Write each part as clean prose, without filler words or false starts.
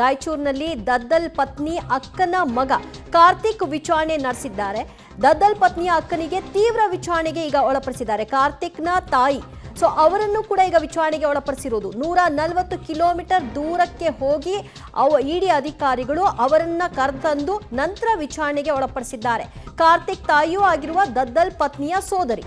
ರಾಯಚೂರಿನಲ್ಲಿ ದದ್ದಲ್ ಪತ್ನಿ ಅಕ್ಕನ ಮಗ ಕಾರ್ತಿಕ್ ವಿಚಾರಣೆ ನಡೆಸಿದ್ದಾರೆ. ದದ್ದಲ್ ಪತ್ನಿಯ ಅಕ್ಕನಿಗೆ ತೀವ್ರ ವಿಚಾರಣೆಗೆ ಈಗ ಒಳಪಡಿಸಿದ್ದಾರೆ. ಕಾರ್ತಿಕ್ನ ತಾಯಿ ಅವರನ್ನು ಕೂಡ ಈಗ ವಿಚಾರಣೆಗೆ ಒಳಪಡಿಸಿರೋದು. 140 ಕಿಲೋಮೀಟರ್ ದೂರಕ್ಕೆ ಹೋಗಿ ಇಡಿ ಅಧಿಕಾರಿಗಳು ಅವರನ್ನ ಕರೆತಂದು ನಂತರ ವಿಚಾರಣೆಗೆ ಒಳಪಡಿಸಿದ್ದಾರೆ. ಕಾರ್ತಿಕ್ ತಾಯಿಯೂ ಆಗಿರುವ ದದ್ದಲ್ ಪತ್ನಿಯ ಸೋದರಿ.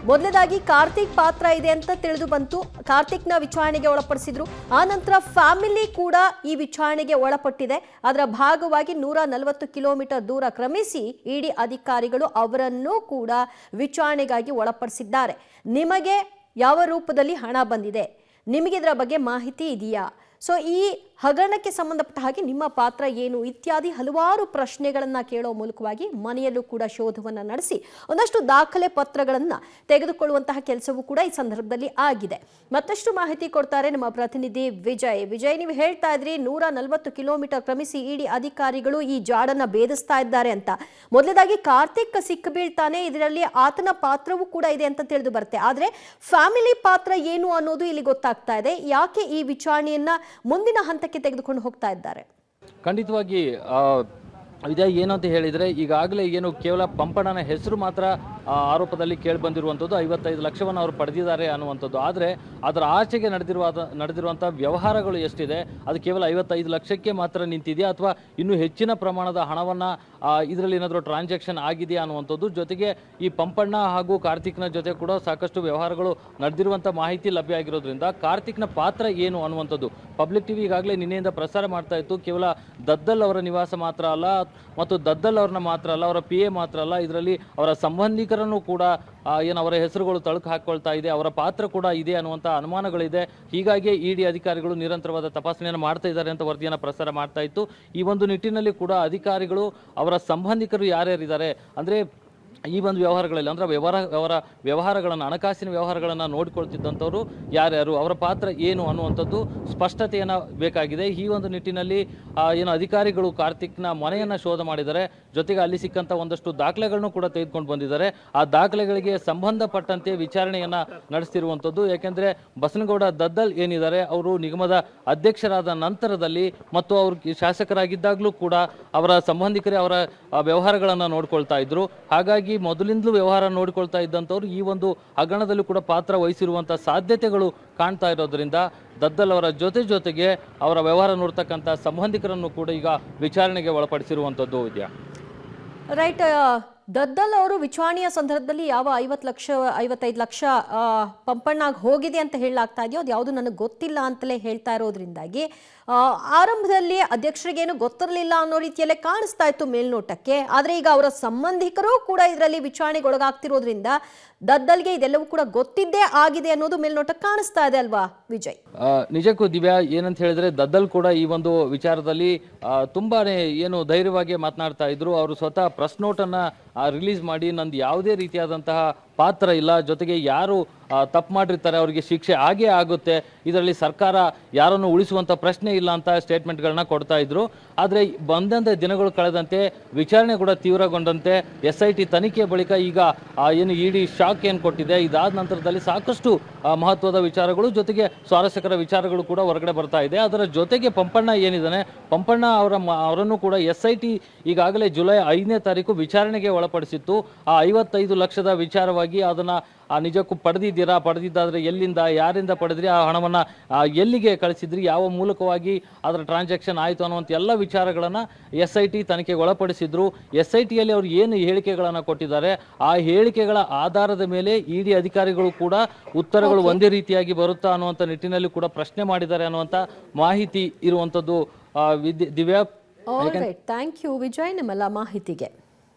ಮೊದಲನೇದಾಗಿ ಕಾರ್ತಿಕ್ ಪಾತ್ರ ಇದೆ ಅಂತ ತಿಳಿದು ಬಂತು. ಕಾರ್ತಿಕ್ನ ವಿಚಾರಣೆಗೆ ಒಳಪಡಿಸಿದ್ರು. ಆ ನಂತರ ಫ್ಯಾಮಿಲಿ ಕೂಡ ಈ ವಿಚಾರಣೆಗೆ ಒಳಪಟ್ಟಿದೆ. ಅದರ ಭಾಗವಾಗಿ 140 ಕಿಲೋಮೀಟರ್ ದೂರ ಕ್ರಮಿಸಿ ಇಡಿ ಅಧಿಕಾರಿಗಳು ಅವರನ್ನು ಕೂಡ ವಿಚಾರಣೆಗಾಗಿ ಒಳಪಡಿಸಿದ್ದಾರೆ. ನಿಮಗೆ ಯಾವ ರೂಪದಲ್ಲಿ ಹಣ ಬಂದಿದೆ, ನಿಮಗೆ ಇದರ ಬಗ್ಗೆ ಮಾಹಿತಿ ಇದೆಯಾ, ಈ ಹಗರಣಕ್ಕೆ ಸಂಬಂಧಪಟ್ಟ ಹಾಗೆ ನಿಮ್ಮ ಪಾತ್ರ ಏನು ಇತ್ಯಾದಿ ಹಲವಾರು ಪ್ರಶ್ನೆಗಳನ್ನ ಕೇಳೋ ಮೂಲಕವಾಗಿ ಮನೆಯಲ್ಲೂ ಕೂಡ ಶೋಧವನ್ನ ನಡೆಸಿ ಒಂದಷ್ಟು ದಾಖಲೆ ಪತ್ರಗಳನ್ನ ತೆಗೆದುಕೊಳ್ಳುವಂತಹ ಕೆಲಸವೂ ಕೂಡ ಈ ಸಂದರ್ಭದಲ್ಲಿ ಆಗಿದೆ. ಮತ್ತಷ್ಟು ಮಾಹಿತಿ ಕೊಡ್ತಾರೆ ನಮ್ಮ ಪ್ರತಿನಿಧಿ ವಿಜಯ್. ನೀವು ಹೇಳ್ತಾ ಇದ್ರಿ 140 ಕಿಲೋಮೀಟರ್ ಕ್ರಮಿಸಿ ಇಡಿ ಅಧಿಕಾರಿಗಳು ಈ ಜಾಡನ್ನ ಭೇದಿಸ್ತಾ ಇದ್ದಾರೆ ಅಂತ. ಮೊದಲದಾಗಿ ಕಾರ್ತಿಕ್ ಸಿಕ್ಕ ಬೀಳ್ತಾನೆ, ಇದರಲ್ಲಿ ಆತನ ಪಾತ್ರವೂ ಕೂಡ ಇದೆ ಅಂತ ತಿಳಿದು ಬರುತ್ತೆ. ಆದ್ರೆ ಫ್ಯಾಮಿಲಿ ಪಾತ್ರ ಏನು ಅನ್ನೋದು ಇಲ್ಲಿ ಗೊತ್ತಾಗ್ತಾ ಇದೆ. ಯಾಕೆ ಈ ವಿಚಾರಣೆಯನ್ನ ಮುಂದಿನ ಹಂತಕ್ಕೆ ತೆಗೆದುಕೊಂಡು ಹೋಗ್ತಾ ಇದ್ದಾರೆ? ಖಂಡಿತವಾಗಿ ಇದೇ ಏನು ಅಂತ ಹೇಳಿದರೆ, ಈಗಾಗಲೇ ಏನು ಕೇವಲ ಪಂಪಣ್ಣನ ಹೆಸರು ಮಾತ್ರ ಆರೋಪದಲ್ಲಿ ಕೇಳಿ ಬಂದಿರುವಂಥದ್ದು, 55 ಲಕ್ಷವನ್ನು ಅವರು ಪಡೆದಿದ್ದಾರೆ ಅನ್ನುವಂಥದ್ದು. ಆದರೆ ಅದರ ಆಚೆಗೆ ನಡೆದಿರುವಂಥ ವ್ಯವಹಾರಗಳು ಎಷ್ಟಿದೆ ಅದು ಕೇವಲ 55 ಲಕ್ಷಕ್ಕೆ ಮಾತ್ರ ನಿಂತಿದೆಯಾ ಅಥವಾ ಇನ್ನೂ ಹೆಚ್ಚಿನ ಪ್ರಮಾಣದ ಹಣವನ್ನು ಇದರಲ್ಲಿ ಏನಾದರೂ ಟ್ರಾನ್ಸಾಕ್ಷನ್ ಆಗಿದೆಯಾ ಅನ್ನುವಂಥದ್ದು. ಜೊತೆಗೆ ಈ ಪಂಪಣ್ಣ ಹಾಗೂ ಕಾರ್ತಿಕ್ನ ಜೊತೆ ಕೂಡ ಸಾಕಷ್ಟು ವ್ಯವಹಾರಗಳು ನಡೆದಿರುವಂಥ ಮಾಹಿತಿ ಲಭ್ಯ ಆಗಿರೋದ್ರಿಂದ ಕಾರ್ತಿಕ್ನ ಪಾತ್ರ ಏನು ಅನ್ನುವಂಥದ್ದು ಪಬ್ಲಿಕ್ ಟಿವಿ ಈಗಾಗಲೇ ನಿನ್ನೆಯಿಂದ ಪ್ರಸಾರ ಮಾಡ್ತಾ ಇತ್ತು. ಕೇವಲ ದದ್ದಲ್ ಅವರ ನಿವಾಸ ಮಾತ್ರ ಅಲ್ಲ ಮತ್ತು ದದ್ದಲ್ ಅವ್ರನ್ನ ಮಾತ್ರ ಅಲ್ಲ, ಅವರ PA ಮಾತ್ರ ಅಲ್ಲ, ಇದರಲ್ಲಿ ಅವರ ಸಂಬಂಧಿಕರನ್ನು ಕೂಡ ಏನು ಅವರ ಹೆಸರುಗಳು ತಳುಕು ಹಾಕ್ಕೊಳ್ತಾ ಇದೆ, ಅವರ ಪಾತ್ರ ಕೂಡ ಇದೆ ಅನ್ನುವಂಥ ಅನುಮಾನಗಳಿದೆ. ಹೀಗಾಗಿ ಇಡಿ ಅಧಿಕಾರಿಗಳು ನಿರಂತರವಾದ ತಪಾಸಣೆಯನ್ನು ಮಾಡ್ತಾ ಇದ್ದಾರೆ ಅಂತ ವರದಿಯನ್ನು ಪ್ರಸಾರ ಮಾಡ್ತಾ ಇತ್ತು. ಈ ಒಂದು ನಿಟ್ಟಿನಲ್ಲಿ ಕೂಡ ಅಧಿಕಾರಿಗಳು ಅವರ ಸಂಬಂಧಿಕರು ಯಾರ್ಯಾರಿದ್ದಾರೆ ಅಂದರೆ ಈ ಒಂದು ವ್ಯವಹಾರಗಳಲ್ಲಿ ಅಂದರೆ ವ್ಯವಹಾರಗಳನ್ನು ಹಣಕಾಸಿನ ವ್ಯವಹಾರಗಳನ್ನು ನೋಡಿಕೊಳ್ತಿದ್ದಂಥವ್ರು ಯಾರ್ಯಾರು, ಅವರ ಪಾತ್ರ ಏನು ಅನ್ನುವಂಥದ್ದು ಸ್ಪಷ್ಟತೆಯನ್ನು ಬೇಕಾಗಿದೆ. ಈ ಒಂದು ನಿಟ್ಟಿನಲ್ಲಿ ಏನು ಅಧಿಕಾರಿಗಳು ಕಾರ್ತಿಕ್ನ ಮನೆಯನ್ನು ಶೋಧ ಮಾಡಿದ್ದಾರೆ. ಜೊತೆಗೆ ಅಲ್ಲಿ ಸಿಕ್ಕಂಥ ಒಂದಷ್ಟು ದಾಖಲೆಗಳನ್ನು ಕೂಡ ತೆಗೆದುಕೊಂಡು ಬಂದಿದ್ದಾರೆ. ಆ ದಾಖಲೆಗಳಿಗೆ ಸಂಬಂಧಪಟ್ಟಂತೆ ವಿಚಾರಣೆಯನ್ನು ನಡೆಸ್ತಿರುವಂಥದ್ದು. ಯಾಕೆಂದರೆ ಬಸನಗೌಡ ದದ್ದಲ್ ಏನಿದ್ದಾರೆ ಅವರು ನಿಗಮದ ಅಧ್ಯಕ್ಷರಾದ ನಂತರದಲ್ಲಿ ಮತ್ತು ಅವರು ಶಾಸಕರಾಗಿದ್ದಾಗಲೂ ಕೂಡ ಅವರ ಸಂಬಂಧಿಕರೇ ಅವರ ವ್ಯವಹಾರಗಳನ್ನು ನೋಡ್ಕೊಳ್ತಾ ಇದ್ರು. ಹಾಗಾಗಿ ಮೊದಲಿಂದಲೂ ವ್ಯವಹಾರ ನೋಡಿಕೊಳ್ತಾ ಇದ್ದಂಥವ್ರು ಈ ಒಂದು ಹಗರಣದಲ್ಲೂ ಕೂಡ ಪಾತ್ರ ವಹಿಸಿರುವಂಥ ಸಾಧ್ಯತೆಗಳು ಕಾಣ್ತಾ ಇರೋದ್ರಿಂದ ದದ್ದಲ್ ಅವರ ಜೊತೆಗೆ ಅವರ ವ್ಯವಹಾರ ನೋಡ್ತಕ್ಕಂಥ ಸಂಬಂಧಿಕರನ್ನು ಕೂಡ ಈಗ ವಿಚಾರಣೆಗೆ ಒಳಪಡಿಸಿರುವಂಥದ್ದು ಇದೆಯಾ. ರೈಟ್. ದದ್ದಲ್ ಅವರು ವಿಚಾರಣೆಯ ಸಂದರ್ಭದಲ್ಲಿ ಯಾವ 55 ಲಕ್ಷ ಪಂಪಣ್ಣಾಗಿ ಹೋಗಿದೆ ಅಂತ ಹೇಳಲಾಗ್ತಾ ಇದೆಯೋ ಅದು ಯಾವುದು ನನಗೆ ಗೊತ್ತಿಲ್ಲ ಅಂತಲೇ ಹೇಳ್ತಾ ಇರೋದ್ರಿಂದಾಗಿ ಆರಂಭದಲ್ಲಿ ಅಧ್ಯಕ್ಷರಿಗೇನು ಗೊತ್ತಿರಲಿಲ್ಲ ಅನ್ನೋ ರೀತಿಯಲ್ಲೇ ಕಾಣಿಸ್ತಾ ಇತ್ತು ಮೇಲ್ನೋಟಕ್ಕೆ. ಆದರೆ ಈಗ ಅವರ ಸಂಬಂಧಿಕರು ಕೂಡ ಇದರಲ್ಲಿ ವಿಚಾರಣೆಗೆ ಒಳಗಾಗ್ತಿರೋದ್ರಿಂದ ದದ್ದಲ್ಗೆ ಇದೆಲ್ಲವೂ ಕೂಡ ಗೊತ್ತಿದ್ದೇ ಆಗಿದೆ ಅನ್ನೋದು ಮೇಲ್ನೋಟಕ್ಕೆ ಕಾಣಿಸ್ತಾ ಇದೆ ಅಲ್ವಾ ವಿಜಯ್? ನಿಜಕ್ಕೂ ದಿವ್ಯಾ, ಏನಂತ ಹೇಳಿದ್ರೆ ದದ್ದಲ್ ಕೂಡ ಈ ಒಂದು ವಿಚಾರದಲ್ಲಿ ತುಂಬಾನೇ ಏನು ಧೈರ್ಯವಾಗಿ ಮಾತನಾಡ್ತಾ ಇದ್ರು. ಅವರು ಸ್ವತಃ ಪ್ರೆಸ್ ನೋಟನ್ನು ರಿಲೀಸ್ ಮಾಡಿ ನಂದು ಯಾವುದೇ ರೀತಿಯಾದಂತಹ ಪಾತ್ರ ಇಲ್ಲ, ಜೊತೆಗೆ ಯಾರು ತಪ್ಪು ಮಾಡಿರ್ತಾರೆ ಅವರಿಗೆ ಶಿಕ್ಷೆ ಆಗೇ ಆಗುತ್ತೆ, ಇದರಲ್ಲಿ ಸರ್ಕಾರ ಯಾರನ್ನು ಉಳಿಸುವಂಥ ಪ್ರಶ್ನೆ ಇಲ್ಲ ಅಂತ ಸ್ಟೇಟ್ಮೆಂಟ್ಗಳನ್ನ ಕೊಡ್ತಾ ಇದ್ರು. ಆದರೆ ಬಂದಂತೆ ದಿನಗಳು ಕಳೆದಂತೆ ವಿಚಾರಣೆ ಕೂಡ ತೀವ್ರಗೊಂಡಂತೆ SIT ತನಿಖೆ ಬಳಿಕ ಈಗ ಏನು ಇಡಿ ಶಾಕ್ ಏನು ಕೊಟ್ಟಿದೆ, ಇದಾದ ನಂತರದಲ್ಲಿ ಸಾಕಷ್ಟು ಮಹತ್ವದ ವಿಚಾರಗಳು ಜೊತೆಗೆ ಸ್ವಾರಸ್ಯಕರ ವಿಚಾರಗಳು ಕೂಡ ಹೊರಗಡೆ ಬರ್ತಾ ಇದೆ. ಅದರ ಜೊತೆಗೆ ಪಂಪಣ್ಣ ಏನಿದ್ದಾನೆ, ಪಂಪಣ್ಣ ಅವರನ್ನು ಕೂಡ SIT ಈಗಾಗಲೇ ಜುಲೈ 5ನೇ ತಾರೀಕು ವಿಚಾರಣೆಗೆ ಒಳಪಡಿಸಿತ್ತು. ಆ 55 ಲಕ್ಷದ ವಿಚಾರವಾಗಿ ಅದನ್ನು ನಿಜಕ್ಕೂ ಪಡೆದಿದ್ದಾದರೆ ಎಲ್ಲಿಂದ, ಯಾರಿಂದ ಪಡೆದ್ರಿ, ಆ ಹಣವನ್ನು ಎಲ್ಲಿಗೆ ಕಳಿಸಿದ್ರಿ, ಯಾವ ಮೂಲಕವಾಗಿ ಅದರ ಟ್ರಾನ್ಸಾಕ್ಷನ್ ಆಯಿತು ಅನ್ನುವಂಥ ಎಲ್ಲ ವಿಚಾರಗಳನ್ನು SIT ತನಿಖೆಗೆ ಒಳಪಡಿಸಿದ್ರು. SITಯಲ್ಲಿ ಅವರು ಏನು ಹೇಳಿಕೆಗಳನ್ನು ಕೊಟ್ಟಿದ್ದಾರೆ ಆ ಹೇಳಿಕೆಗಳ ಆಧಾರದ ಮೇಲೆ ಇಡಿ ಅಧಿಕಾರಿಗಳು ಕೂಡ ಉತ್ತರಗಳು ಒಂದೇ ರೀತಿಯಾಗಿ ಬರುತ್ತಾ ಅನ್ನುವಂಥ ನಿಟ್ಟಿನಲ್ಲಿ ಕೂಡ ಪ್ರಶ್ನೆ ಮಾಡಿದ್ದಾರೆ ಅನ್ನುವಂಥ ಮಾಹಿತಿ ಇರುವಂಥದ್ದು ದಿವ್ಯಾ. ಥ್ಯಾಂಕ್ ಯು ವಿಜಯ್ ನಿಮ್ಮೆಲ್ಲ ಮಾಹಿತಿಗೆ.